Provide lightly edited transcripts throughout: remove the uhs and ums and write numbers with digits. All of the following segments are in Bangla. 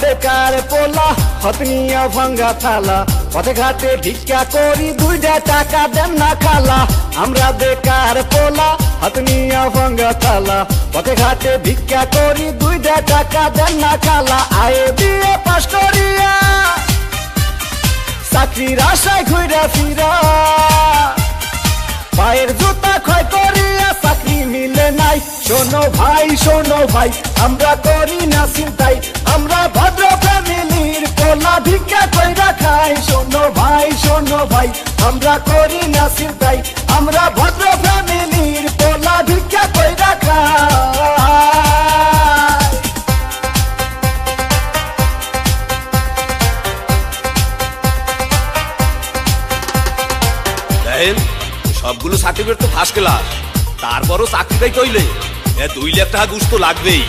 বেকার পোলা হতনিয়া ভাঙ্গা থালা পথে ঘাটে ভিক্ষা করি 2টা টাকা দেন না খালা আমরা বেকার পোলা হতনিয়া ভাঙ্গা থালা পথে ঘাটে ভিক্ষা করি 2টা টাকা দেন না খালা আয়ে বিয়ে পাস করিয়া চাকরির আশায় ঘুরা ফিরা পায়ের জুতা ক্ষয় করিয়া চাকরি মিলে নাই শোনো ভাই আমরা করি না চিন্তাই আমরা ভদ্র ফ্যামিলির পোলা ভিক্ষা কইরা খাই শোনো ভাই আমরা করি না চিন্তাই আমরা ভদ্র ফ্যামিলির পোলা ভিক্ষা কইরা খাই। সবগুলো সার্টিফিকেট তো ফার্স্ট ক্লাস, তারপরও চাকরিটাই কইলে 2 লাখ টাকা ঘুষ তো লাগবেই।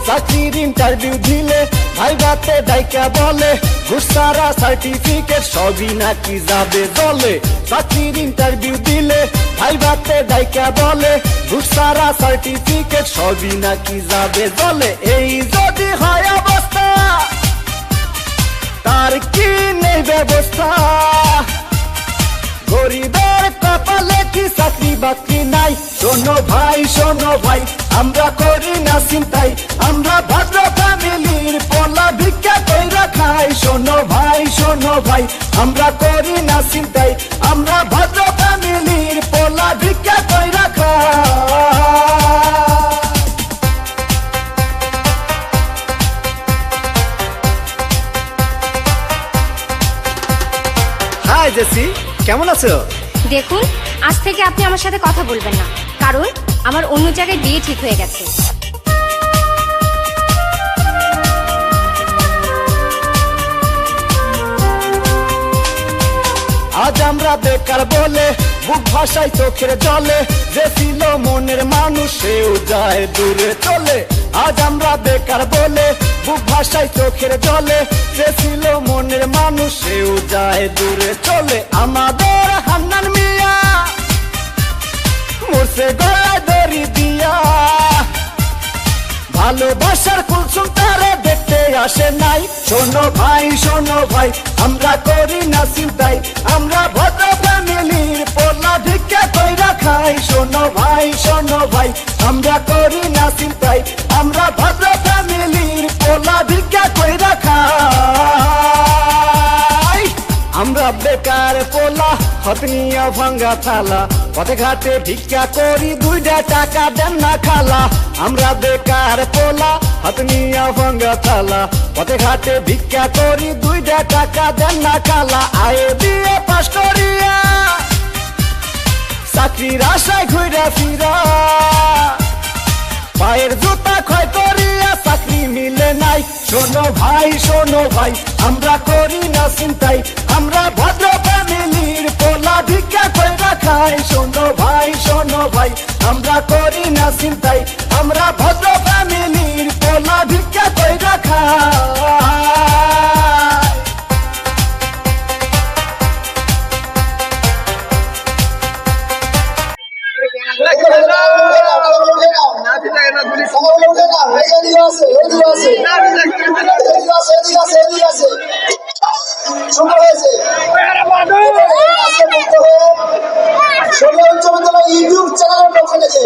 চাকরির ইন্টারভিউ দিলে ভাইবাতে ডাইকা বলে ঘুষ ছাড়া সার্টিফিকেট সবই নাকি যাবে জলে চাকরির ইন্টারভিউ দিলে ভাইবাতে ডাইকা বলে ঘুষ ছাড়া সার্টিফিকেট সবই নাকি যাবে জলে এই যদি হয় অবস্থা তার কি নেই ব্যবস্থা গরিবের কপালে কি চাকরি বাকরি নাই শোনো ভাই আমরা করি না চিন্তাই আমরা ভদ্র ফ্যামিলির পোলা ভিক্ষা কইরা খাই শোনো ভাই আমরা করি না চিন্তাই আমরা ভদ্র ফ্যামিলির পোলা ভিক্ষা কইরা খাই। হাই জেসি, কেমন আছো? দেখুন, আজ থেকে আপনি আমার সাথে কথা বলবেন না, কারণ আমার অন্য জায়গায় বিয়ে ঠিক হয়ে গেছে। আজ আমরা বেকার বলে বুক ভাষায় চোখের জলে যে ছিল মনের মানুষ সেও যায় দূরে চলে আজ আমরা বেকার বলে বুক ভাষায় চোখের জলে যে ছিল মনের মানুষ সেও যায় দূরে চলে আমাদের হান্নান মিয়া মোরসে গলায় দড়ি দিয়া ভালোবাসার কুলসুম তারে দেখতে আসে নাই শোনো ভাই আমরা করি না চিন্তাই আমরা ভদ্র ফ্যামিলির পোলা ভিক্ষা কইরা খাই শোনো ভাই আমরা করি না চিন্তাই আমরা ভদ্র ফ্যামিলির পোলা ভিক্ষা কইরা খাই। আমরা বেকার পোলা হতনিয়া ভাঙ্গা থালা পথে ঘাটে ভিক্ষা করি 2টা টাকা দেন না খালা আমরা বেকার পোলা হতনিয়া ভাঙ্গা থালা পথে ঘাটে ভিক্ষা করি 2টা টাকা দেন না খালা আয়ে বিয়ে পাস করিয়া চাকরির আশায় ঘুরা ফিরা পায়ের জুতা ক্ষয় করিয়া চাকরি মিলে নাই শোনো ভাই আমরা করি না চিন্তাই আমরা ভদ্র ফ্যামিলির পোলা ভিক্ষা কইরা খাই শোনো ভাই আমরা করি না চিন্তাই আমরা ভদ্র ফ্যামিলির পোলা ভিক্ষা কইরা খাই। ইউটিউব চ্যানেলের পক্ষ থেকে